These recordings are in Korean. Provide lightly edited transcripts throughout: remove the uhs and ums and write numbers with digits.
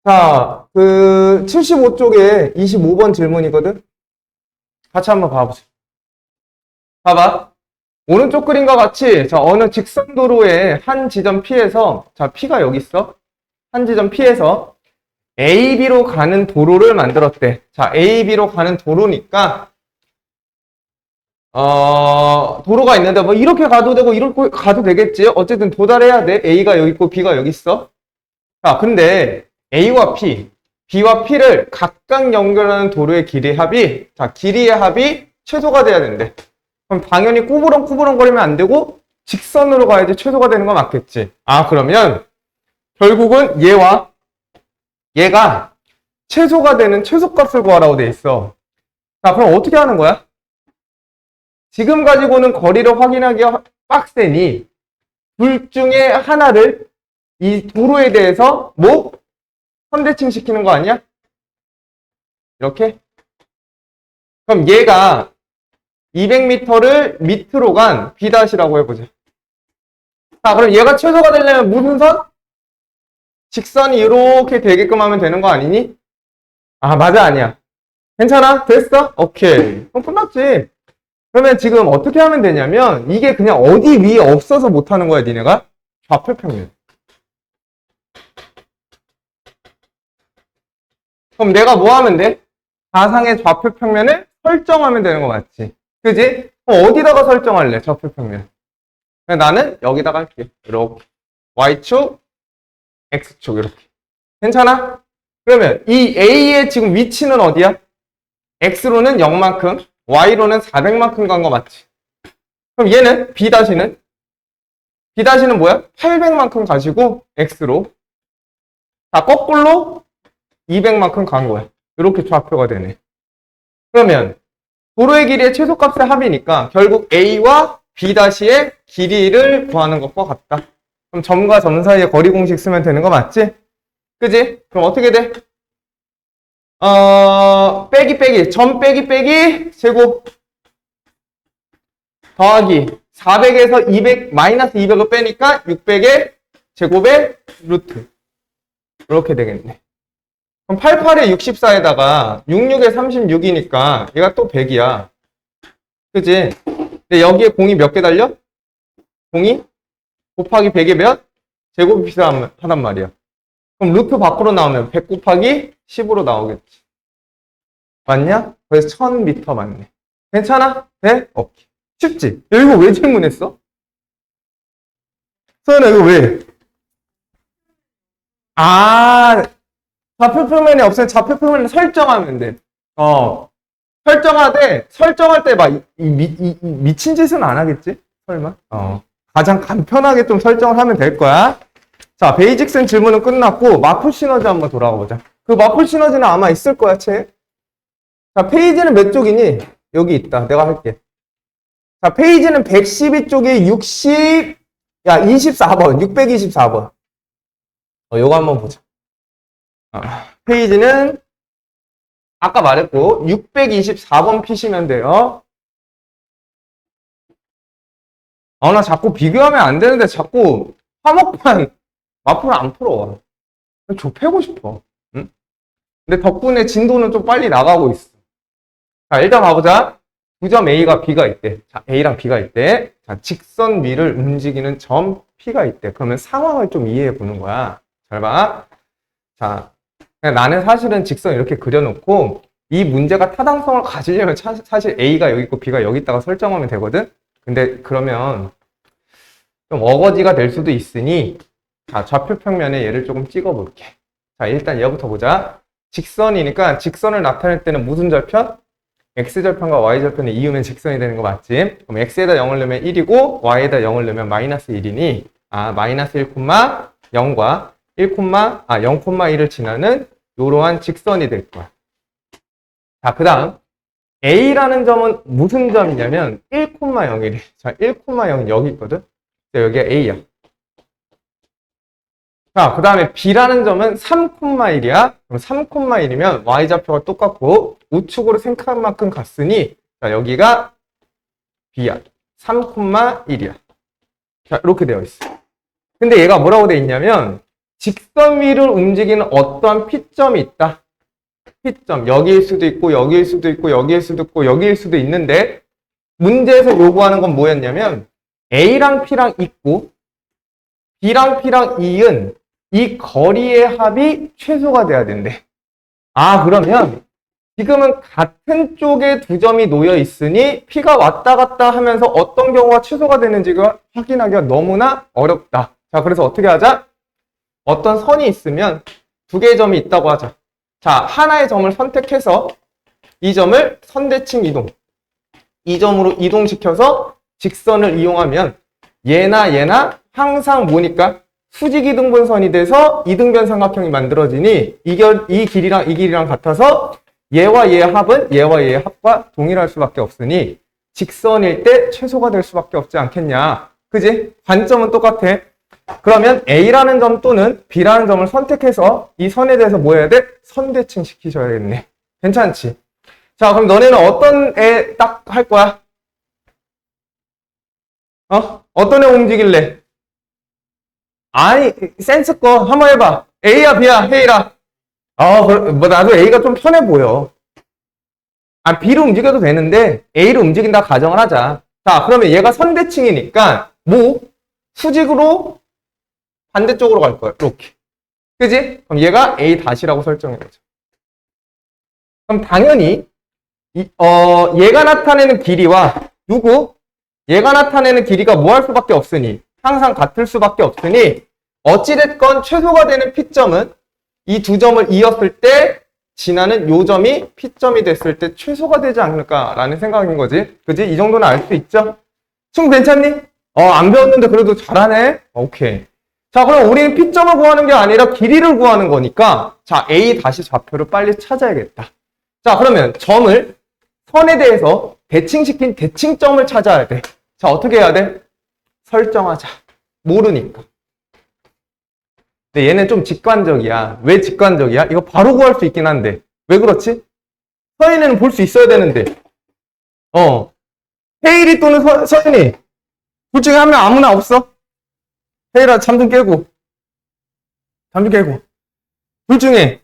자, 75쪽에 25번 질문이거든? 같이 한번 봐보세요. 봐봐. 오른쪽 그림과 같이, 자, 어느 직선도로의 한 지점 P에서, 자, P가 여기 있어. 한 지점 P에서 A, B로 가는 도로를 만들었대. 자, A, B로 가는 도로니까, 도로가 있는데, 뭐, 이렇게 가도 되고, 이렇게 가도 되겠지? 어쨌든 도달해야 돼. A가 여기 있고, B가 여기 있어. 자, 근데, A와 P, B와 P를 각각 연결하는 도로의 길이의 합이, 자, 길이의 합이 최소가 돼야 된대. 그럼 당연히 꾸부렁꾸부렁 거리면 안 되고, 직선으로 가야지 최소가 되는 거 맞겠지? 아, 그러면, 결국은 얘가 최소가 되는 최소값을 구하라고 돼 있어. 자, 그럼 어떻게 하는 거야? 지금 가지고는 거리를 확인하기 빡세니 둘 중에 하나를 이 도로에 대해서 뭐? 선대칭 시키는 거 아니야? 이렇게? 그럼 얘가 200m를 밑으로 간 B'라고 해보자. 자, 그럼 얘가 최소가 되려면 무슨 선? 직선이 이렇게 되게끔 하면 되는 거 아니니? 아, 맞아, 아니야. 괜찮아? 됐어? 오케이. 그럼 끝났지. 그러면 지금 어떻게 하면 되냐면 이게 그냥 어디 위에 없어서 못하는 거야, 니네가? 좌표평면. 그럼 내가 뭐 하면 돼? 가상의 좌표평면을 설정하면 되는 거 맞지? 그지? 그럼 어디다가 설정할래, 좌표평면? 나는 여기다가 할게. 이렇게. Y축, X축 이렇게. 괜찮아? 그러면 이 A의 지금 위치는 어디야? X로는 0만큼, Y로는 400만큼 간 거 맞지? 그럼 얘는 B-는? B-는 뭐야? 800만큼 가지고 X로. 다 거꾸로 200만큼 간 거야. 이렇게 좌표가 되네. 그러면 도로의 길이의 최소값의 합이니까 결국 A와 B-의 길이를 구하는 것과 같다. 그럼 점과 점 사이의 거리 공식 쓰면 되는 거 맞지? 그지? 그럼 어떻게 돼? 점 빼기 제곱 더하기 400에서 200 마이너스 200을 빼니까 600의 제곱의 루트 이렇게 되겠네. 그럼 88에 64에다가 66에 36이니까 얘가 또 100이야. 그지? 근데 여기에 공이 몇 개 달려? 공이 곱하기 100에 몇? 제곱이 필요하단 말이야. 그럼 루트 밖으로 나오면 100 곱하기 10으로 나오겠지. 맞냐? 그래서 1000m 맞네. 괜찮아? 돼? 오케이. 쉽지? 야, 이거 왜 질문했어? 서연아, 이거 왜? 아, 좌표평면이 없으면 좌표평면을 설정하면 돼. 설정할 때 막 미친 짓은 안 하겠지? 설마? 가장 간편하게 좀 설정을 하면 될 거야. 자, 베이직슨 질문은 끝났고, 마플 시너지 한번 돌아가 보자. 그 마플 시너지는 아마 있을 거야, 책. 자, 페이지는 몇 쪽이니? 여기 있다. 내가 할게. 자, 페이지는 112쪽에 24번, 624번. 요거 한번 보자. 페이지는 아까 말했고 624번 피시면 돼요. 나 자꾸 비교하면 안 되는데 자꾸 화목판 마플 안 풀어. 좁혀고 싶어. 응? 근데 덕분에 진도는 좀 빨리 나가고 있어. 자, 일단 가보자. 두 점 A가 B가 있대. 자, A랑 B가 있대. 자, 직선 위를 움직이는 점 P가 있대. 그러면 상황을 좀 이해해 보는 거야. 잘 봐. 자, 나는 사실은 직선 이렇게 그려놓고 이 문제가 타당성을 가지려면 사실 A가 여기 있고 B가 여기 있다가 설정하면 되거든? 근데 그러면 좀 어거지가 될 수도 있으니 자, 좌표평면에 얘를 조금 찍어볼게. 자, 일단 얘부터 보자. 직선이니까 직선을 나타낼 때는 무슨 절편? X절편과 Y절편을 이으면 직선이 되는 거 맞지? 그럼 X에다 0을 넣으면 1이고 Y에다 0을 넣으면 마이너스 1이니 마이너스 1,0과 0,1을 지나는 이러한 직선이 될 거야. 자, 그 다음 A라는 점은 무슨 점이냐면 1,0이래. 자, 1,0은 여기 있거든? 자, 여기가 A야. 자, 그 다음에 B라는 점은 3,1이야. 그럼 3,1이면 Y좌표가 똑같고 우측으로 생각한 만큼 갔으니 자, 여기가 B야. 3,1이야. 자, 이렇게 되어 있어. 근데 얘가 뭐라고 되어 있냐면 직선 위를 움직이는 어떠한 P점이 있다. P점. 여기일 수도 있고, 여기일 수도 있고, 여기일 수도 있고, 여기일 수도 있는데, 문제에서 요구하는 건 뭐였냐면, A랑 P랑 있고, B랑 P랑 E은 이 거리의 합이 최소가 돼야 된대. 아, 그러면 지금은 같은 쪽에 두 점이 놓여 있으니 P가 왔다 갔다 하면서 어떤 경우가 최소가 되는지가 확인하기가 너무나 어렵다. 자, 그래서 어떻게 하자? 어떤 선이 있으면 두 개의 점이 있다고 하자. 자, 하나의 점을 선택해서 이 점을 선대칭 이동. 이 점으로 이동시켜서 직선을 이용하면 얘나 항상 뭐니까 수직이등분선이 돼서 이등변 삼각형이 만들어지니 이 길이랑 같아서 얘와 얘의 합은 얘와 얘의 합과 동일할 수밖에 없으니 직선일 때 최소가 될 수밖에 없지 않겠냐. 그지? 관점은 똑같아. 그러면 A라는 점 또는 B라는 점을 선택해서 이 선에 대해서 뭐 해야 돼? 선대칭 시키셔야겠네. 괜찮지? 자, 그럼 너네는 어떤 애 딱 할 거야? 어떤 애 움직일래? 아니, 센스껏 한번 해봐. A야, B야, 헤이라. 뭐 나도 A가 좀 편해 보여. 아, B를 움직여도 되는데 A를 움직인다 가정을 하자. 자, 그러면 얘가 선대칭이니까 뭐 수직으로 반대쪽으로 갈 거야. 이렇게. 그지? 그럼 얘가 A-라고 설정해보자. 그럼 당연히 얘가 나타내는 길이와 얘가 나타내는 길이가 뭐 할 수밖에 없으니 항상 같을 수밖에 없으니 어찌됐건 최소가 되는 P점은 이 두 점을 이었을 때 지나는 요 점이 P점이 됐을 때 최소가 되지 않을까라는 생각인 거지. 그지? 이 정도는 알 수 있죠? 친구 괜찮니? 안 배웠는데 그래도 잘하네? 오케이. 자, 그럼 우리는 P점을 구하는 게 아니라 길이를 구하는 거니까 자, A 다시 좌표를 빨리 찾아야겠다. 자, 그러면 점을 선에 대해서 대칭시킨 대칭점을 찾아야 돼. 자, 어떻게 해야 돼? 설정하자. 모르니까. 근데 얘는 좀 직관적이야. 왜 직관적이야? 이거 바로 구할 수 있긴 한데. 왜 그렇지? 서인이는 볼 수 있어야 되는데. 헤일이 또는 서인이. 둘 중에 한 명 아무나 없어? 헤일아, 잠 좀 깨고. 둘 중에.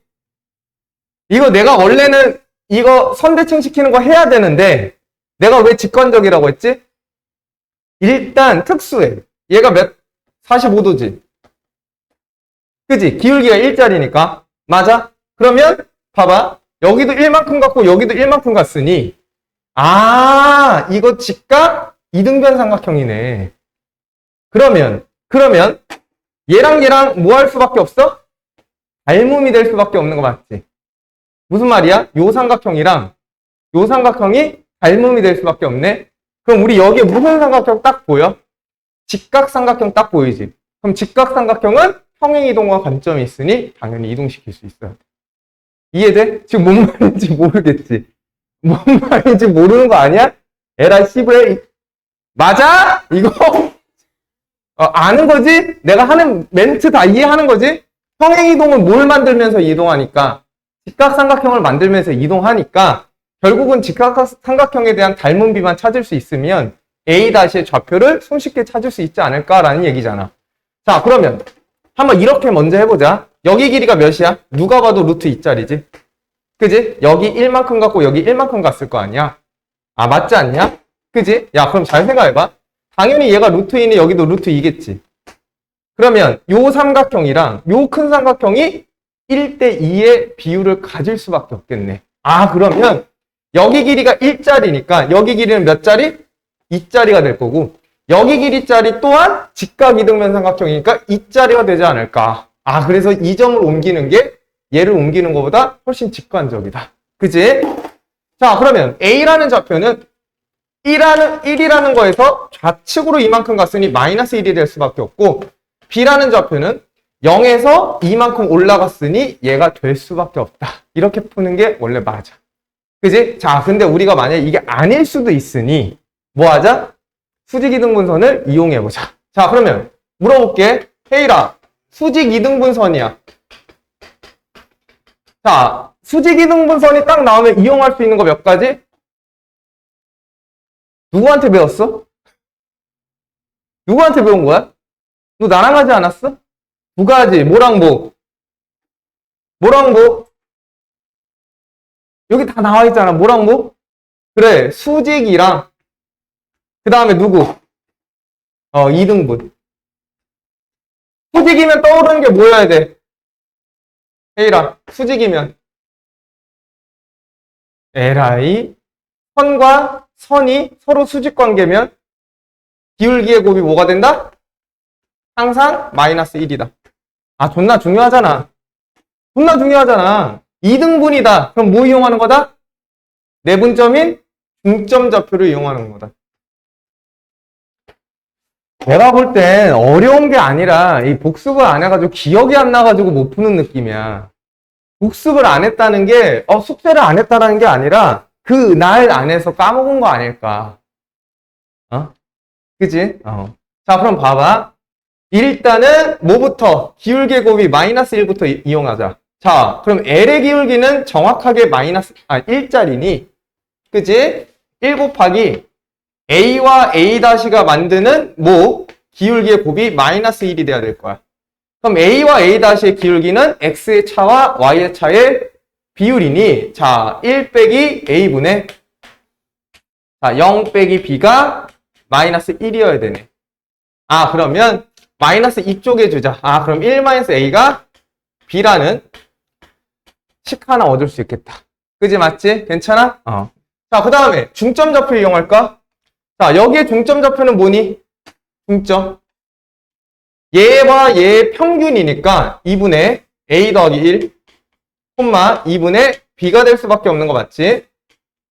이거 내가 원래는 이거 선대칭 시키는 거 해야 되는데, 내가 왜 직관적이라고 했지? 일단 특수해. 얘가 45도지. 그지? 기울기가 1짜리니까. 맞아? 그러면 봐봐. 여기도 1만큼 같고 여기도 1만큼 같으니 이거 직각 이등변 삼각형이네. 그러면 얘랑 뭐 할 수밖에 없어? 닮음이 될 수밖에 없는 거 맞지? 무슨 말이야? 요 삼각형이랑 요 삼각형이 닮음이 될 수밖에 없네. 그럼 우리 여기에 무슨 삼각형 딱 보여? 직각 삼각형 딱 보이지? 그럼 직각 삼각형은 평행이동과 관점이 있으니 당연히 이동시킬 수 있어야 돼. 이해돼? 지금 뭔 말인지 모르겠지? 뭔 말인지 모르는 거 아니야? 에라 씨부레 맞아? 이거 아는 거지? 내가 하는 멘트 다 이해하는 거지? 평행이동은 뭘 만들면서 이동하니까 직각삼각형을 만들면서 이동하니까 결국은 직각삼각형에 대한 닮음비만 찾을 수 있으면 A-의 좌표를 손쉽게 찾을 수 있지 않을까라는 얘기잖아. 자, 그러면 한번 이렇게 먼저 해보자. 여기 길이가 몇이야? 누가 봐도 루트 2짜리지? 그지? 여기 1만큼 같고 여기 1만큼 갔을 거 아니야? 맞지 않냐? 그지? 야, 그럼 잘 생각해봐. 당연히 얘가 루트 2니 여기도 루트 2겠지. 그러면 요 삼각형이랑 요 큰 삼각형이 1대2의 비율을 가질 수밖에 없겠네. 그러면 여기 길이가 1짜리니까 여기 길이는 몇 짜리? 2짜리가 될 거고 여기 길이짜리 또한 직각 이등변 삼각형이니까 2짜리가 되지 않을까. 그래서 이 점을 옮기는 게 얘를 옮기는 것보다 훨씬 직관적이다. 그지? 자, 그러면 A라는 좌표는 1이라는 거에서 좌측으로 이만큼 갔으니 마이너스 1이 될 수밖에 없고 B라는 좌표는 0에서 이만큼 올라갔으니 얘가 될 수밖에 없다. 이렇게 푸는 게 원래 맞아. 그지? 자, 근데 우리가 만약에 이게 아닐 수도 있으니 뭐 하자? 수직이등분선을 이용해보자. 자, 그러면 물어볼게. 헤이라, 수직이등분선이야. 자, 수직이등분선이 딱 나오면 이용할 수 있는 거 몇 가지? 누구한테 배웠어? 누구한테 배운 거야? 너 나랑 하지 않았어? 두 가지. 뭐랑 뭐? 뭐랑 뭐? 여기 다 나와 있잖아. 뭐랑 뭐? 그래. 수직이랑 그 다음에 누구? 2등분. 수직이면 떠오르는 게 뭐여야 돼? A랑 수직이면 Li 선과 선이 서로 수직 관계면 기울기의 곱이 뭐가 된다? 항상 마이너스 1이다. 아, 존나 중요하잖아. 존나 중요하잖아. 2등분이다. 그럼 뭐 이용하는 거다? 내분점인 중점좌표를 이용하는 거다. 내가 볼 땐 어려운 게 아니라 이 복습을 안 해가지고 기억이 안 나가지고 못 푸는 느낌이야. 복습을 안 했다는 게 숙제를 안 했다는 게 아니라 그 날 안에서 까먹은 거 아닐까. 그지? 자, 그럼 봐봐. 일단은 뭐부터? 기울기의 곱이 마이너스 1부터 이용하자. 자, 그럼 L의 기울기는 정확하게 마이너스 1짜리니 그지? 1 곱하기 A와 A'가 만드는 뭐? 기울기의 곱이 마이너스 1이 돼야 될 거야. 그럼 A와 A'의 기울기는 X의 차와 Y의 차의 비율이니 자, 1 빼기 A분의 자, 0 빼기 B가 마이너스 1이어야 되네. 아, 그러면 마이너스 이쪽에 주자. 아, 그럼 1 마이너스 A가 B라는 식 하나 얻을 수 있겠다. 그지 맞지? 괜찮아? 자, 그 다음에 중점좌표 이용할까? 자, 여기에 중점좌표는 뭐니? 중점. 얘와 얘의 평균이니까 2분의 A 더하기 1, 2분의 B가 될 수밖에 없는 거 맞지?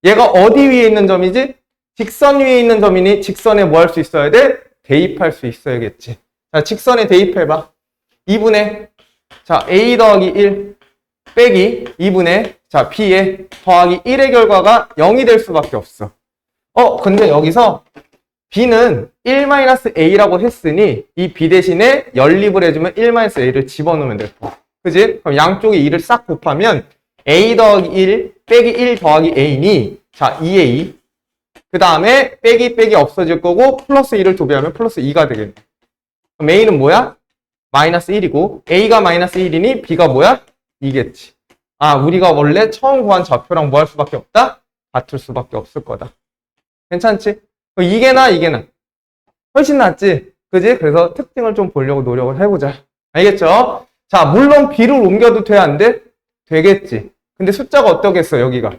얘가 어디 위에 있는 점이지? 직선 위에 있는 점이니 직선에 뭐 할 수 있어야 돼? 대입할 수 있어야겠지. 자, 직선에 대입해봐. 2분의 자, A 더하기 1 빼기 2분의 자, B에 더하기 1의 결과가 0이 될 수밖에 없어. 근데 여기서 B는 1-A라고 했으니 이 B 대신에 연립을 해주면 1-A를 집어넣으면 될 거야. 그지? 그럼 양쪽에 2를 싹 곱하면 A 더하기 1 빼기 1 더하기 A니 자, 2A 그 다음에 빼기 없어질 거고 플러스 1을 도배하면 플러스 2가 되겠네. 그럼 A는 뭐야? 마이너스 1이고 A가 마이너스 1이니 B가 뭐야? 2겠지. 아, 우리가 원래 처음 구한 좌표랑 뭐 할 수밖에 없다? 같을 수밖에 없을 거다. 괜찮지? 이게나 훨씬 낫지? 그지? 그래서 특징을 좀 보려고 노력을 해보자. 알겠죠? 자, 물론 B를 옮겨도 돼, 안 돼? 되겠지. 근데 숫자가 어떻겠어, 여기가?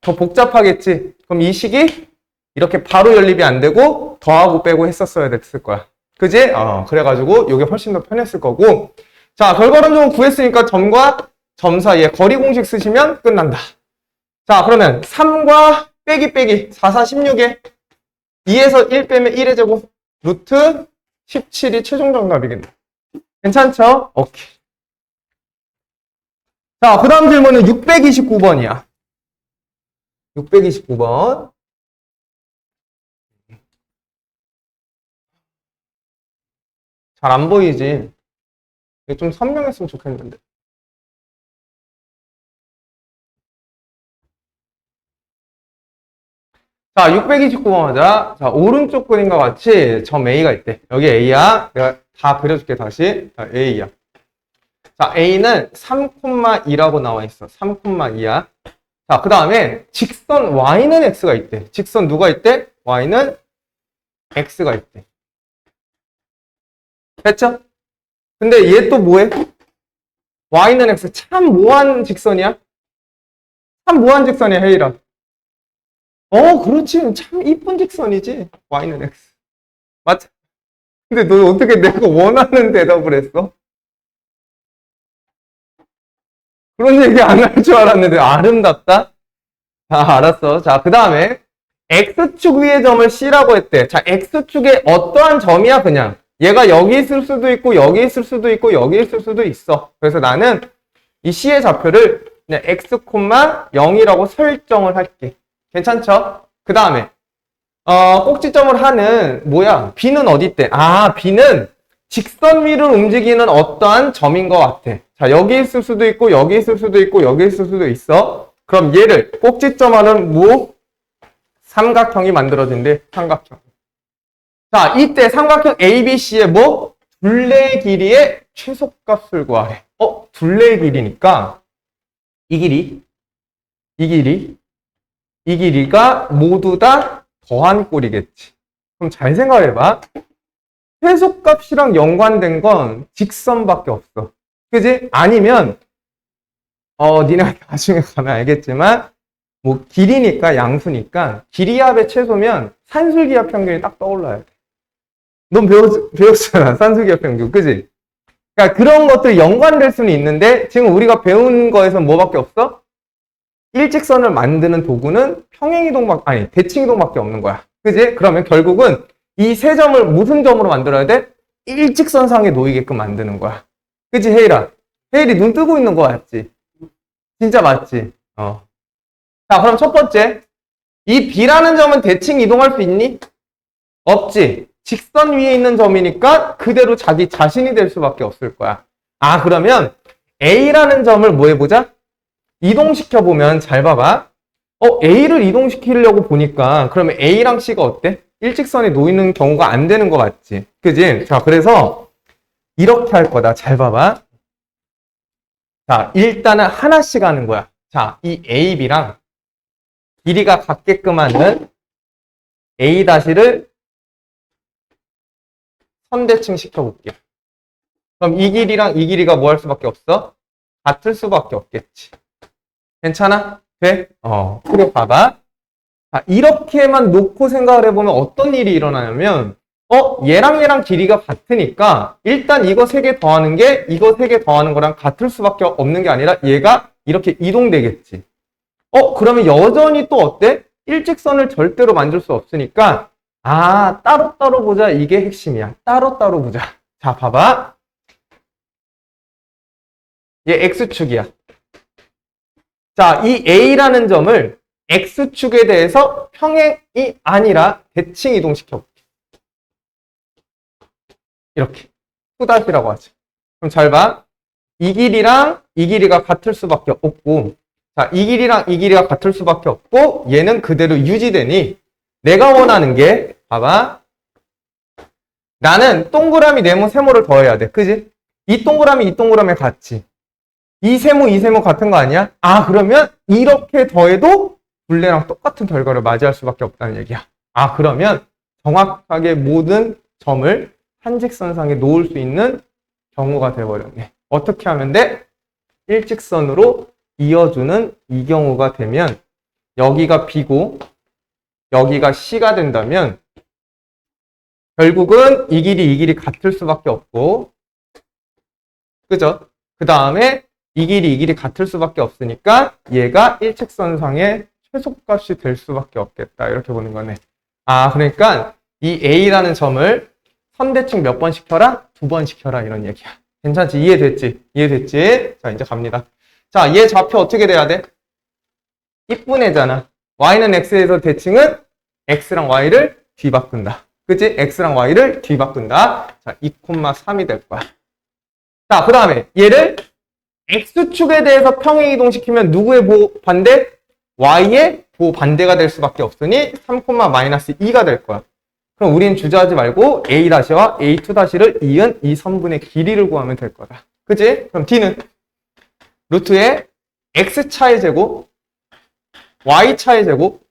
더 복잡하겠지? 그럼 이 식이 이렇게 바로 연립이 안 되고 더하고 빼고 했었어야 됐을 거야. 그지? 그래가지고 이게 훨씬 더 편했을 거고. 자, 결과론적으로 구했으니까 점과 점 사이에 거리 공식 쓰시면 끝난다. 자, 그러면 3과 빼기 4, 4, 16에 2에서 1 빼면 1의 제곱 루트 17이 최종 정답이겠네. 괜찮죠? 오케이. 자, 그 다음 질문은 629번이야. 629번. 잘 안 보이지? 이게 좀 선명했으면 좋겠는데. 자, 629번 하자. 자, 오른쪽 그림과 같이 점 A가 있대. 여기 A야. 내가 다 그려줄게, 다시. 자, A야. 자, A는 3,2라고 나와 있어. 3,2야. 자, 그 다음에 직선 Y는 X가 있대. 직선 누가 있대? Y는 X가 있대. 됐죠? 근데 얘 또 뭐해? Y는 X. 참 뭐한 직선이야? 참 뭐한 직선이야, 헤이라. 그렇지. 참 이쁜 직선이지. Y는 X. 맞지? 근데 너 어떻게 내가 원하는 대답을 했어? 그런 얘기 안 할 줄 알았는데 아름답다? 자, 알았어. 자, 그 다음에 X축 위의 점을 C라고 했대. 자, X축에 어떠한 점이야 그냥. 얘가 여기 있을 수도 있고 여기 있을 수도 있고 여기 있을 수도 있어. 그래서 나는 이 C의 좌표를 그냥 X, 0이라고 설정을 할게. 괜찮죠? 그 다음에 꼭지점을 하는 뭐야? B는 어디 있대? 아, B는 직선 위를 움직이는 어떠한 점인 것 같아. 자, 여기 있을 수도 있고 여기 있을 수도 있고 여기 있을 수도 있어. 그럼 얘를 꼭지점 하는 뭐? 삼각형이 만들어진대. 삼각형. 자, 이때 삼각형 ABC의 뭐? 둘레 길이의 최소값을 구하래. 둘레 길이니까 이 길이, 이 길이, 이 길이가 모두 다 더한 꼴이겠지. 그럼 잘 생각해봐. 최소값이랑 연관된 건 직선밖에 없어. 그지? 아니면 니네가 나중에 가면 알겠지만 뭐 길이니까 양수니까 길이합의 최소면 산술기하 평균이 딱 떠올라야 돼. 넌 배웠잖아. 산술기하 평균. 그지? 그러니까 그런 것들이 연관될 수는 있는데 지금 우리가 배운 거에서 뭐밖에 없어? 일직선을 만드는 도구는 대칭이동밖에 없는 거야. 그지? 그러면 결국은 이 세 점을 무슨 점으로 만들어야 돼? 일직선상에 놓이게끔 만드는 거야. 그치, 혜일아? 혜일이 눈 뜨고 있는 거 맞지? 진짜 맞지? 자, 그럼 첫 번째. 이 B라는 점은 대칭 이동할 수 있니? 없지. 직선 위에 있는 점이니까 그대로 자기 자신이 될 수밖에 없을 거야. 그러면 A라는 점을 뭐 해보자? 이동시켜보면 잘 봐봐. A를 이동시키려고 보니까 그러면 A랑 C가 어때? 일직선에 놓이는 경우가 안 되는 거 맞지? 그지? 자, 그래서 이렇게 할 거다. 잘 봐봐. 자, 일단은 하나씩 하는 거야. 자, 이 A, B랑 길이가 같게끔 하는 A-를 선대칭 시켜볼게. 그럼 이 길이랑 이 길이가 뭐 할 수밖에 없어? 같을 수밖에 없겠지. 괜찮아? 돼? 그래 봐봐. 자, 이렇게만 놓고 생각을 해보면 어떤 일이 일어나냐면 얘랑 얘랑 길이가 같으니까 일단 이거 3개 더하는 게 이거 3개 더하는 거랑 같을 수밖에 없는 게 아니라 얘가 이렇게 이동되겠지. 그러면 여전히 또 어때? 일직선을 절대로 만들 수 없으니까 따로따로 보자. 이게 핵심이야. 따로따로 보자. 자, 봐봐. 얘 X축이야. 자, 이 A라는 점을 X축에 대해서 평행이 아니라 대칭 이동시켜볼게. 이렇게. 후다시라고 하죠. 그럼 잘 봐. 이 길이랑 이 길이가 같을 수밖에 없고, 자, 이 길이랑 이 길이가 같을 수밖에 없고, 얘는 그대로 유지되니, 내가 원하는 게, 봐봐. 나는 동그라미, 네모, 세모를 더해야 돼. 그지? 이 동그라미, 이 동그라미 같지? 이 세모 같은 거 아니야? 그러면 이렇게 더해도 둘레랑 똑같은 결과를 맞이할 수밖에 없다는 얘기야. 그러면 정확하게 모든 점을 한직선상에 놓을 수 있는 경우가 되어버렸네. 어떻게 하면 돼? 일직선으로 이어주는 이 경우가 되면 여기가 B고 여기가 C가 된다면 결국은 이 길이 같을 수밖에 없고, 그죠? 그 다음에 이 길이 같을 수밖에 없으니까 얘가 일직선상의 최소값이 될 수밖에 없겠다. 이렇게 보는 거네. 그러니까 이 A라는 점을 선대칭 몇 번 시켜라? 2번 시켜라. 이런 얘기야. 괜찮지? 이해됐지? 이해됐지? 자, 이제 갑니다. 자, 얘 좌표 어떻게 돼야 돼? 이쁜 애잖아. Y는 X에서 대칭은 X랑 Y를 뒤바꾼다. 그치? X랑 Y를 뒤바꾼다. 자, 2,3이 될 거야. 자, 그 다음에 얘를 X축에 대해서 평행 이동시키면 누구의 반대? Y의 반대가 될 수밖에 없으니 3,-2가 될 거야. 그럼 우린 주저하지 말고 A-와 A2-를 이은 이 선분의 길이를 구하면 될 거다. 그치? 그럼 D는 루트의 X차의 제곱, Y차의 제곱.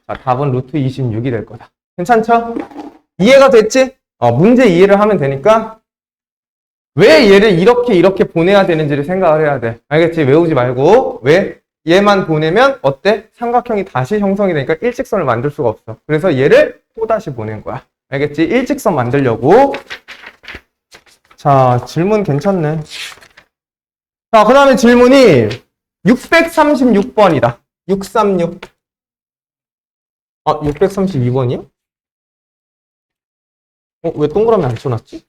자, 답은 루트 26이 될 거다. 괜찮죠? 이해가 됐지? 문제 이해를 하면 되니까 왜 얘를 이렇게 보내야 되는지를 생각을 해야 돼. 알겠지? 외우지 말고. 왜? 얘만 보내면 어때? 삼각형이 다시 형성이 되니까 일직선을 만들 수가 없어. 그래서 얘를 또다시 보낸 거야. 알겠지? 일직선 만들려고. 자, 질문 괜찮네. 자, 그 다음에 질문이 636번이다. 636. 632번이요? 왜 동그라미 안 쳐놨지?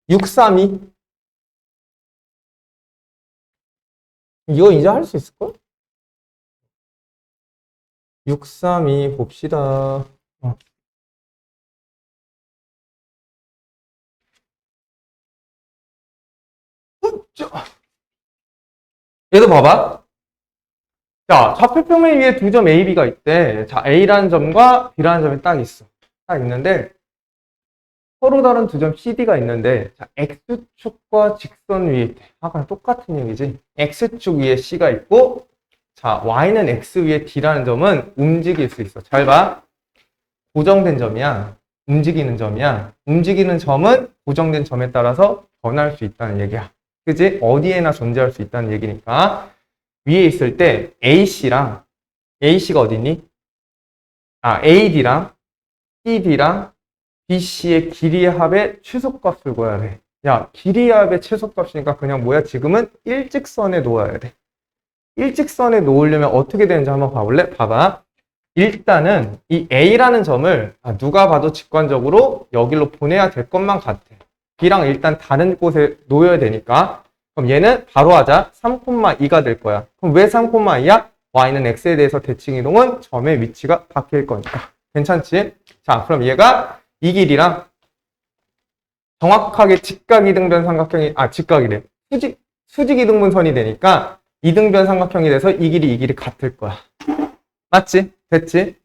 632. 이거 이제 할 수 있을걸? 632 봅시다. 얘도 봐봐. 자, 좌표평면 위에 두 점 A, B가 있대. 자, A라는 점과 B라는 점이 딱 있어. 딱 있는데, 서로 다른 두 점 CD가 있는데, 자, X축과 직선 위에, 아까 똑같은 얘기지. X축 위에 C가 있고, 자, Y는 X 위에 D라는 점은 움직일 수 있어. 잘 봐. 고정된 점이야. 움직이는 점이야. 움직이는 점은 고정된 점에 따라서 변할 수 있다는 얘기야. 그지? 어디에나 존재할 수 있다는 얘기니까. 위에 있을 때 AC가 어디니? AD랑 CD랑 BC의 길이의 합의 최소값을 구해야 돼. 야, 길이의 합의 최소값이니까 그냥 뭐야? 지금은 일직선에 놓아야 돼. 일직선에 놓으려면 어떻게 되는지 한번 봐볼래? 봐봐. 일단은 이 A라는 점을 누가 봐도 직관적으로 여기로 보내야 될 것만 같아. B랑 일단 다른 곳에 놓여야 되니까. 그럼 얘는 바로 하자. 3,2가 될 거야. 그럼 왜 3,2야? Y는 X에 대해서 대칭 이동은 점의 위치가 바뀔 거니까. 괜찮지? 자, 그럼 얘가 이 길이랑 정확하게 직각이등변 삼각형이, 직각이래. 수직이등분선이 되니까 이등변 삼각형이 돼서 이 길이 같을 거야. 맞지? 됐지?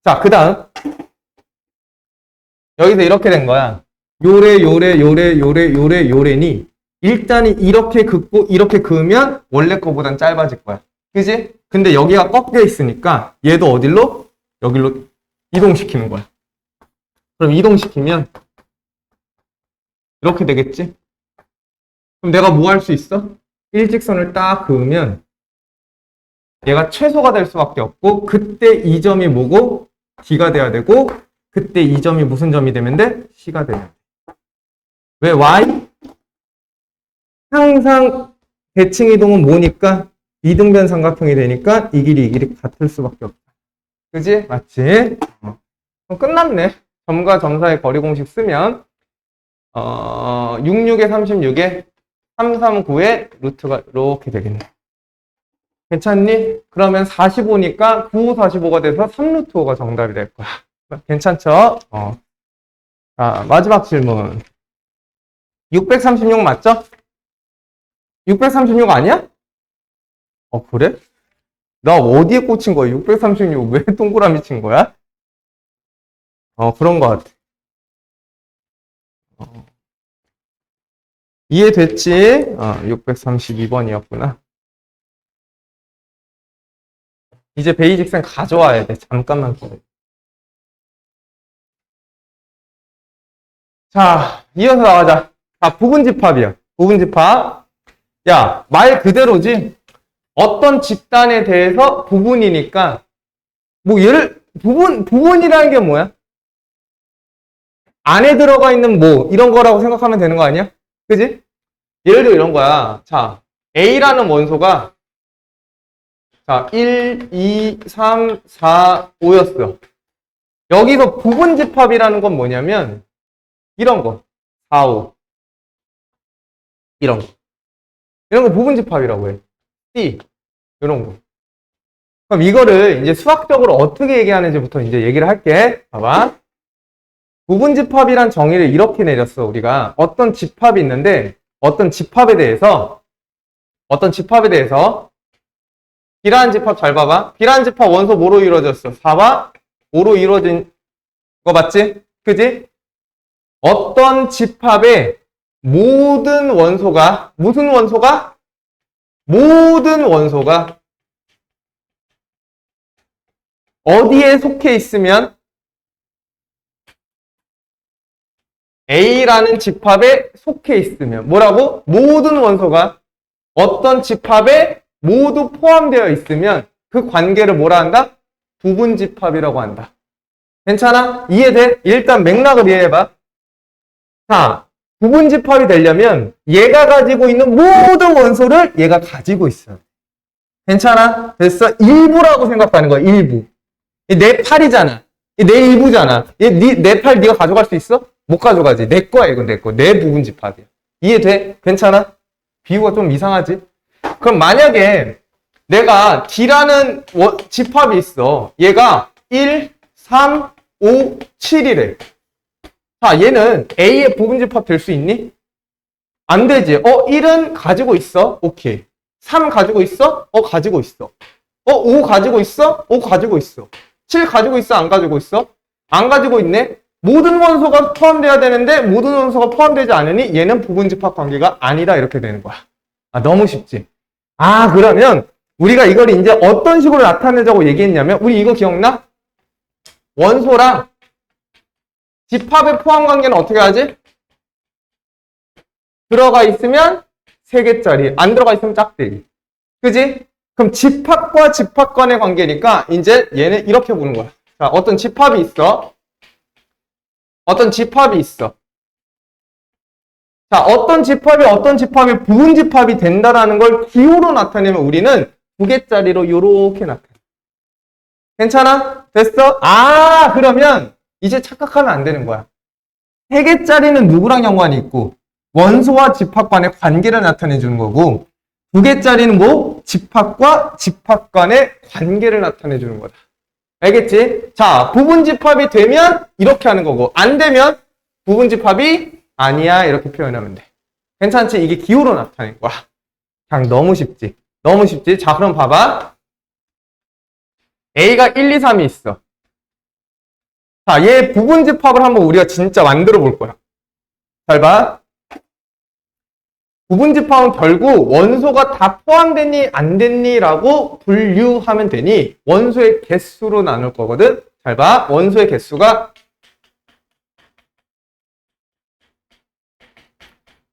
자, 그 다음. 여기서 이렇게 된 거야. 요래니 일단은 이렇게 긋고 이렇게 그으면 원래 거보단 짧아질 거야. 그지? 근데 여기가 꺾여 있으니까 얘도 어디로? 여기로 이동시키는 거야. 그럼 이동시키면 이렇게 되겠지? 그럼 내가 뭐 할 수 있어? 일직선을 딱 그으면 얘가 최소가 될 수밖에 없고, 그때 이 점이 뭐고? D가 돼야 되고, 그때 이 점이 무슨 점이 되면 돼? C가 돼야 돼. 왜 Y? 항상 대칭 이동은 뭐니까? 이등변 삼각형이 되니까 이 길이 같을 수밖에 없다. 그지? 맞지? 그럼 끝났네. 점과 점 사이 거리 공식 쓰면 66에 36에 339에 루트가 이렇게 되겠네. 괜찮니? 그러면 45니까 95, 45가 돼서 3루트 5가 정답이 될 거야. 괜찮죠? 자, 마지막 질문. 636 맞죠? 636 아니야? 그래? 나 어디에 꽂힌 거야? 636 왜 동그라미 친 거야? 그런 거 같아. 이해됐지? 632번이었구나. 이제 베이직생 가져와야 돼. 잠깐만 기다려. 자, 이어서 나가자. 부분집합이야. 부분집합. 야, 말 그대로지? 어떤 집단에 대해서 부분이니까, 부분이라는 게 뭐야? 안에 들어가 있는 이런 거라고 생각하면 되는 거 아니야? 그지? 예를 들어 이런 거야. 자, A라는 원소가, 자, 1, 2, 3, 4, 5였어. 여기서 부분집합이라는 건 뭐냐면, 이런 거. 4, 5. 이런 거. 이런 거 부분집합이라고 해. C. 이런 거. 그럼 이거를 이제 수학적으로 어떻게 얘기하는지부터 이제 얘기를 할게. 봐봐. 부분집합이란 정의를 이렇게 내렸어, 우리가. 어떤 집합이 있는데, 어떤 집합에 대해서, 비라는 집합 잘 봐봐. 비라는 집합 원소 뭐로 이루어졌어? 4와 5로 이루어진 거 맞지? 그지? 어떤 집합의 모든 원소가 어디에 속해 있으면 A라는 집합에 속해 있으면 뭐라고? 모든 원소가 어떤 집합에 모두 포함되어 있으면 그 관계를 뭐라 한다? 부분집합이라고 한다. 괜찮아? 이해돼? 일단 맥락을 이해해봐. 자, 부분집합이 되려면 얘가 가지고 있는 모든 원소를 얘가 가지고 있어요. 괜찮아? 됐어? 일부라고 생각하는 거야, 일부. 내 팔이잖아. 내 일부잖아. 내 팔 네가 가져갈 수 있어? 못 가져가지. 내 거야, 이건 내 거. 내 부분집합이야. 이해돼? 괜찮아? 비유가 좀 이상하지? 그럼 만약에 내가 D라는 집합이 있어. 얘가 1, 3, 5, 7이래. 자, 얘는 A의 부분집합 될 수 있니? 안 되지. 1은 가지고 있어. 오케이. 3 가지고 있어? 가지고 있어. 5 가지고 있어? 5 가지고 있어. 7 가지고 있어? 안 가지고 있어? 안 가지고 있네? 모든 원소가 포함돼야 되는데 모든 원소가 포함되지 않으니 얘는 부분집합 관계가 아니다 이렇게 되는 거야. 아, 너무 쉽지? 아, 그러면 우리가 이걸 이제 어떤 식으로 나타내자고 얘기했냐면 우리 이거 기억나? 원소랑 집합의 포함 관계는 어떻게 하지? 들어가 있으면 3개짜리, 안 들어가 있으면 짝대기. 그지? 그럼 집합과 집합 간의 관계니까 이제 얘는 이렇게 보는 거야. 자, 어떤 집합이 있어. 어떤 집합이 있어. 자, 어떤 집합이 부분집합이 된다라는 걸 기호로 나타내면 우리는 2개짜리로 이렇게 나타내. 괜찮아? 됐어? 아, 그러면 이제 착각하면 안 되는 거야. 3개짜리는 누구랑 연관이 있고 원소와 집합 간의 관계를 나타내 주는 거고 2개짜리는 뭐? 집합과 집합 간의 관계를 나타내 주는 거다. 알겠지? 자, 부분집합이 되면 이렇게 하는 거고 안 되면 부분집합이 아니야 이렇게 표현하면 돼. 괜찮지? 이게 기호로 나타낸 거야. 그냥 너무 쉽지? 너무 쉽지? 자, 그럼 봐봐. A가 1, 2, 3이 있어. 자, 얘 부분집합을 한번 우리가 진짜 만들어 볼 거야. 잘 봐. 부분집합은 결국 원소가 다 포함됐니 안 됐니 라고 분류하면 되니 원소의 개수로 나눌 거거든. 잘 봐. 원소의 개수가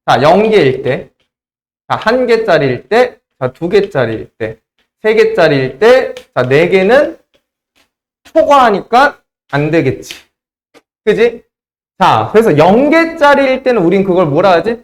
자 0개일 때, 자 1개짜리일 때, 자 2개짜리일 때, 3개짜리일 때, 자 4개는 초과하니까 안 되겠지. 그지? 자, 그래서 0개짜리일 때는 우린 그걸 뭐라 하지?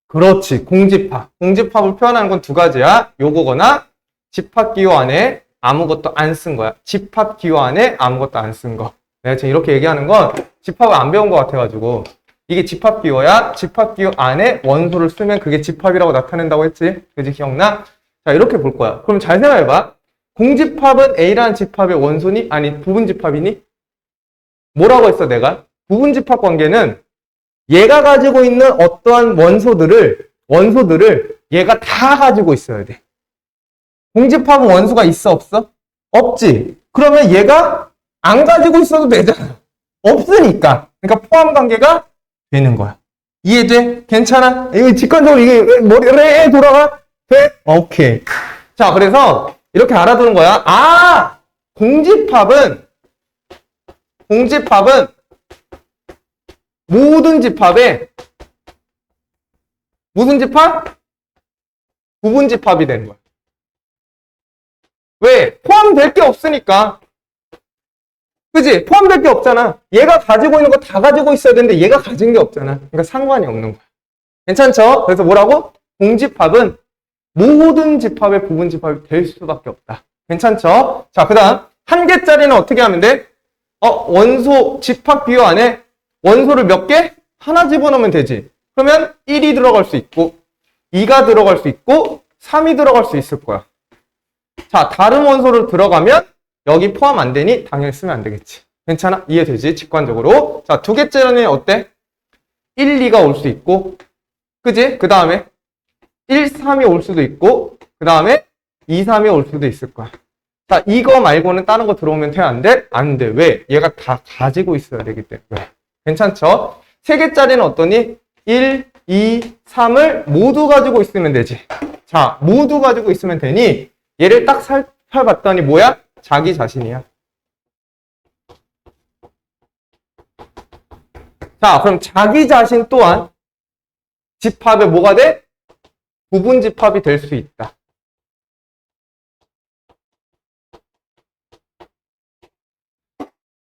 그렇지. 공집합. 공집합을 표현하는 건 2가지야. 요거거나 집합기호 안에 아무것도 안 쓴 거야. 집합기호 안에 아무것도 안 쓴 거. 내가 지금 이렇게 얘기하는 건 집합을 안 배운 것 같아가지고 이게 집합기호야. 집합기호 안에 원소를 쓰면 그게 집합이라고 나타낸다고 했지. 그지? 기억나? 자, 이렇게 볼 거야. 그럼 잘 생각해봐. 공집합은 A라는 집합의 원소니? 아니, 부분집합이니? 뭐라고 했어, 내가? 부분집합 관계는 얘가 가지고 있는 어떠한 원소들을 얘가 다 가지고 있어야 돼. 공집합은 원소가 있어, 없어? 없지. 그러면 얘가 안 가지고 있어도 되잖아. 없으니까. 그러니까 포함 관계가 되는 거야. 이해돼? 괜찮아? 이거 직관적으로 이게 머리에 돌아가? 돼? 오케이. 자, 그래서 이렇게 알아두는 거야. 아! 공집합은 모든 집합에 무슨 집합? 부분집합이 되는 거야. 왜? 포함될 게 없으니까. 그지? 포함될 게 없잖아. 얘가 가지고 있는 거 다 가지고 있어야 되는데 얘가 가진 게 없잖아. 그러니까 상관이 없는 거야. 괜찮죠? 그래서 뭐라고? 공집합은 모든 집합의 부분집합이 될 수밖에 없다. 괜찮죠? 자, 그 다음 1개짜리는 어떻게 하면 돼? 원소 집합 비호 안에 원소를 몇 개? 하나 집어넣으면 되지. 그러면 1이 들어갈 수 있고 2가 들어갈 수 있고 3이 들어갈 수 있을 거야. 자, 다른 원소를 들어가면 여기 포함 안 되니 당연히 쓰면 안 되겠지. 괜찮아? 이해되지? 직관적으로. 자, 2개째는 어때? 1, 2가 올 수 있고 그지? 그 다음에 1, 3이 올 수도 있고 그 다음에 2, 3이 올 수도 있을 거야. 자, 이거 말고는 다른 거 들어오면 돼? 안 돼? 안 돼. 왜? 얘가 다 가지고 있어야 되기 때문에. 괜찮죠? 3개짜리는 어떠니? 1, 2, 3을 모두 가지고 있으면 되지. 자, 모두 가지고 있으면 되니 얘를 딱 살펴봤더니 뭐야? 자기 자신이야. 자, 그럼 자기 자신 또한 집합에 뭐가 돼? 부분집합이 될 수 있다.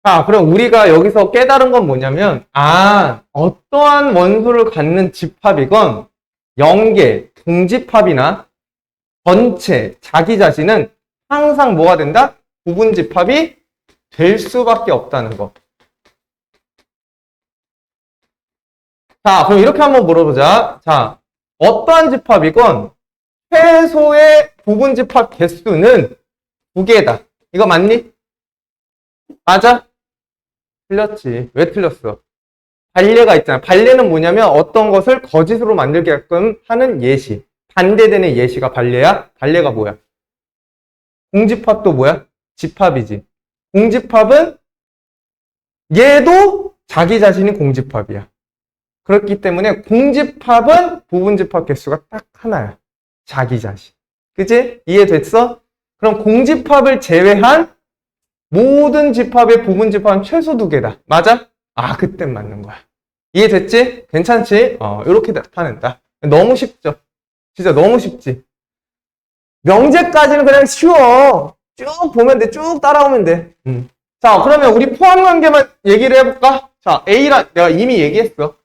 자, 그럼 우리가 여기서 깨달은 건 뭐냐면, 어떠한 원소를 갖는 집합이건 0개, 동집합이나 전체, 자기 자신은 항상 뭐가 된다? 부분집합이 될 수밖에 없다는 거. 자, 그럼 이렇게 한번 물어보자. 자, 어떠한 집합이건 최소의 부분집합 개수는 2개다. 이거 맞니? 맞아? 틀렸지. 왜 틀렸어? 반례가 있잖아. 반례는 뭐냐면 어떤 것을 거짓으로 만들게끔 하는 예시. 반대되는 예시가 반례야? 반례가 뭐야? 공집합도 뭐야? 집합이지. 공집합은 얘도 자기 자신이 공집합이야. 그렇기 때문에 공집합은 부분집합 개수가 딱 하나야. 자기 자신. 그치? 이해됐어? 그럼 공집합을 제외한 모든 집합의 부분집합은 최소 2개다. 맞아? 아, 그땐 맞는 거야. 이해됐지? 괜찮지? 이렇게 나타낸다. 너무 쉽죠? 진짜 너무 쉽지? 명제까지는 그냥 쉬워. 쭉 보면 돼. 쭉 따라오면 돼. 자, 그러면 우리 포함관계만 얘기를 해볼까? 자, 내가 이미 얘기했어.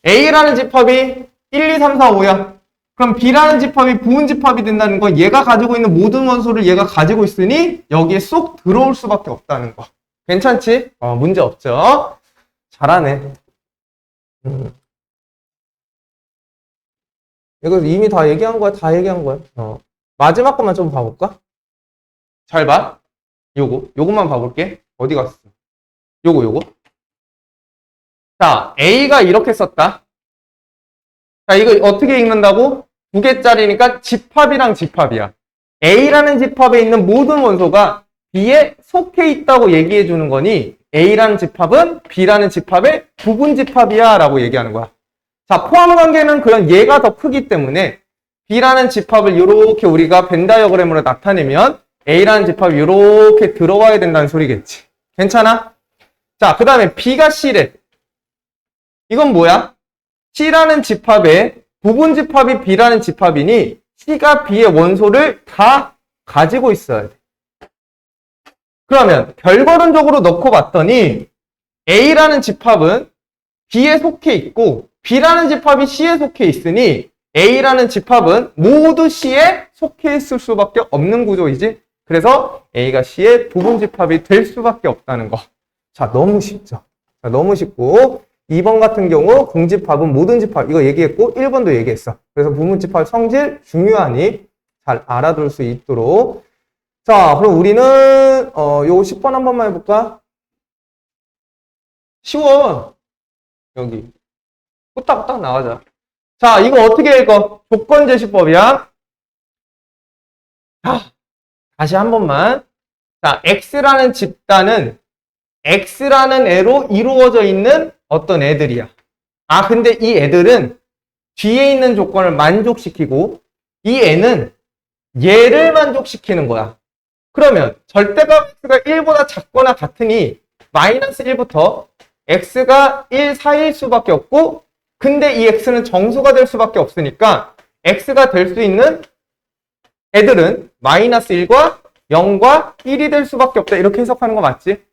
A라는 집합이 1, 2, 3, 4, 5야. 그럼 B라는 집합이 부분집합이 된다는 건 얘가 가지고 있는 모든 원소를 얘가 가지고 있으니 여기에 쏙 들어올 수밖에 없다는 거. 괜찮지? 문제 없죠? 잘하네. 이거 이미 다 얘기한 거야. 다 얘기한 거야. 마지막 것만 좀 봐볼까? 잘 봐. 요것만 봐볼게. 어디 갔어? 요거. 자, A가 이렇게 썼다. 자, 이거 어떻게 읽는다고? 2개짜리니까 집합이랑 집합이야. A라는 집합에 있는 모든 원소가 B에 속해 있다고 얘기해 주는 거니 A라는 집합은 B라는 집합의 부분집합이야 라고 얘기하는 거야. 자, 포함관계는 그냥 얘가 더 크기 때문에 B라는 집합을 이렇게 우리가 벤 다이어그램으로 나타내면 A라는 집합이 이렇게 들어와야 된다는 소리겠지. 괜찮아? 자, 그 다음에 B가 C래. 이건 뭐야? C라는 집합의 부분집합이 B라는 집합이니 C가 B의 원소를 다 가지고 있어야 돼. 그러면 결과론적으로 넣고 봤더니 A라는 집합은 B에 속해 있고 B라는 집합이 C에 속해 있으니 A라는 집합은 모두 C에 속해 있을 수밖에 없는 구조이지. 그래서 A가 C의 부분집합이 될 수밖에 없다는 거. 자, 너무 쉽죠? 자, 너무 쉽고 2번 같은 경우 공집합은 모든 집합 이거 얘기했고 1번도 얘기했어. 그래서 부분집합 성질 중요하니 잘 알아둘 수 있도록. 자, 그럼 우리는 요거 10번 한 번만 해볼까? 쉬워. 여기 후딱후딱 나가자. 자, 이거 어떻게 읽어? 조건제시법이야. 자, 다시 한 번만. 자, X라는 집단은 X라는 애로 이루어져 있는 어떤 애들이야. 아, 근데 이 애들은 뒤에 있는 조건을 만족시키고 이 애는 얘를 만족시키는 거야. 그러면 절대값 X가 1보다 작거나 같으니 마이너스 1부터 X가 1 사이일 수밖에 없고 근데 이 X는 정수가 될 수밖에 없으니까 X가 될 수 있는 애들은 마이너스 1과 0과 1이 될 수밖에 없다. 이렇게 해석하는 거 맞지?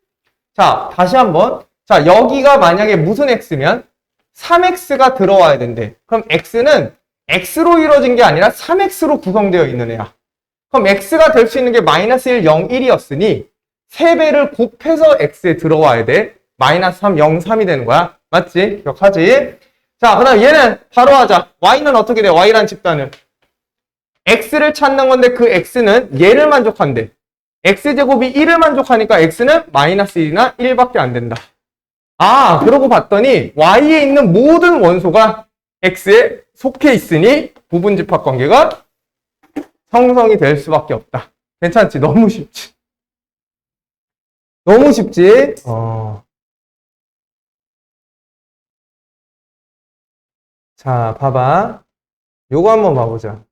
자, 다시 한번. 자, 여기가 만약에 무슨 X면 3X가 들어와야 된대. 그럼 X는 X로 이루어진 게 아니라 3X로 구성되어 있는 애야. 그럼 X가 될 수 있는 게 마이너스 1, 0, 1이었으니 3배를 곱해서 X에 들어와야 돼. 마이너스 3, 0, 3이 되는 거야. 맞지? 기억하지? 자, 그 다음 얘는 바로 하자. Y는 어떻게 돼? Y란 집단은 X를 찾는 건데 그 X는 얘를 만족한대. X제곱이 1을 만족하니까 X는 마이너스 1이나 1밖에 안 된다. 아, 그러고 봤더니 Y에 있는 모든 원소가 X에 속해 있으니 부분집합 관계가 형성이 될 수밖에 없다. 괜찮지? 너무 쉽지? 너무 쉽지? 자, 봐봐. 요거 한번 봐보자.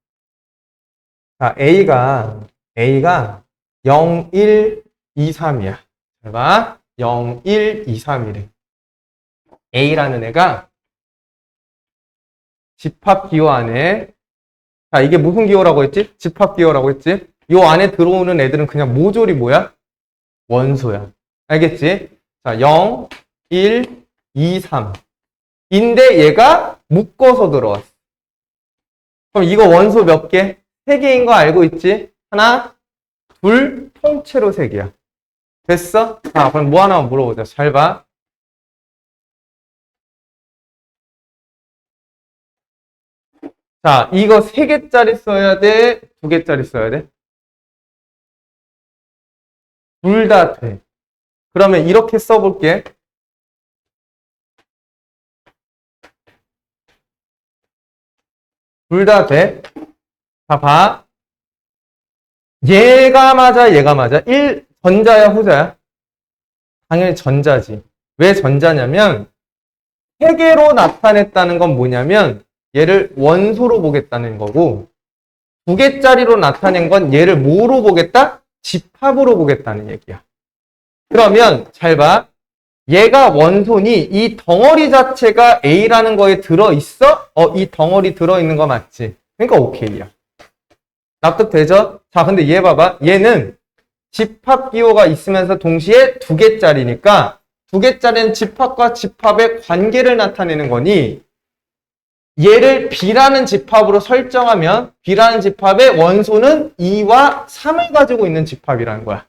자, A가 0, 1, 2, 3이야. 잘 봐. 0, 1, 2, 3이래. A라는 애가 집합 기호 안에 자, 이게 무슨 기호라고 했지? 집합 기호라고 했지? 요 안에 들어오는 애들은 그냥 모조리 뭐야? 원소야. 알겠지? 자, 0, 1, 2, 3. 인데 얘가 묶어서 들어왔어. 그럼 이거 원소 몇 개? 3개인 거 알고 있지? 하나, 둘, 통째로 3개야. 됐어? 자, 그럼 뭐 하나 물어보자. 잘 봐. 자, 이거 3개짜리 써야 돼? 2개짜리 써야 돼? 둘 다 돼. 그러면 이렇게 써볼게. 둘 다 돼. 자, 봐. 얘가 맞아, 얘가 맞아. 전자야, 후자야? 당연히 전자지. 왜 전자냐면 3개로 나타냈다는 건 뭐냐면 얘를 원소로 보겠다는 거고 2개짜리로 나타낸 건 얘를 뭐로 보겠다? 집합으로 보겠다는 얘기야. 그러면 잘 봐. 얘가 원소니 이 덩어리 자체가 A라는 거에 들어있어? 이 덩어리 들어있는 거 맞지? 그러니까 오케이야. 납득되죠? 자, 근데 얘 봐봐. 얘는 집합 기호가 있으면서 동시에 2개짜리니까 2개짜리는 집합과 집합의 관계를 나타내는 거니 얘를 B라는 집합으로 설정하면 B라는 집합의 원소는 2와 3을 가지고 있는 집합이라는 거야.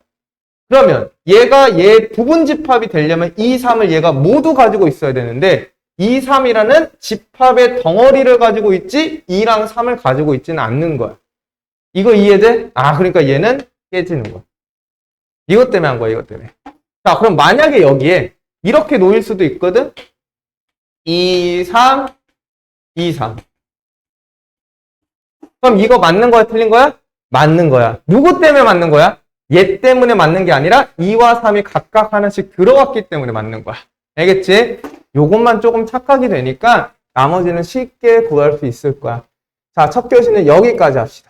그러면 얘가 얘 부분 집합이 되려면 2, 3을 얘가 모두 가지고 있어야 되는데 2, 3이라는 집합의 덩어리를 가지고 있지 2랑 3을 가지고 있지는 않는 거야. 이거 이해돼? 그러니까 얘는 깨지는 거야. 이것 때문에 한 거야, 이것 때문에. 자, 그럼 만약에 여기에 이렇게 놓일 수도 있거든? 2, 3, 2, 3. 그럼 이거 맞는 거야, 틀린 거야? 맞는 거야. 누구 때문에 맞는 거야? 얘 때문에 맞는 게 아니라 2와 3이 각각 하나씩 들어왔기 때문에 맞는 거야. 알겠지? 요것만 조금 착각이 되니까 나머지는 쉽게 구할 수 있을 거야. 자, 첫 교시는 여기까지 합시다.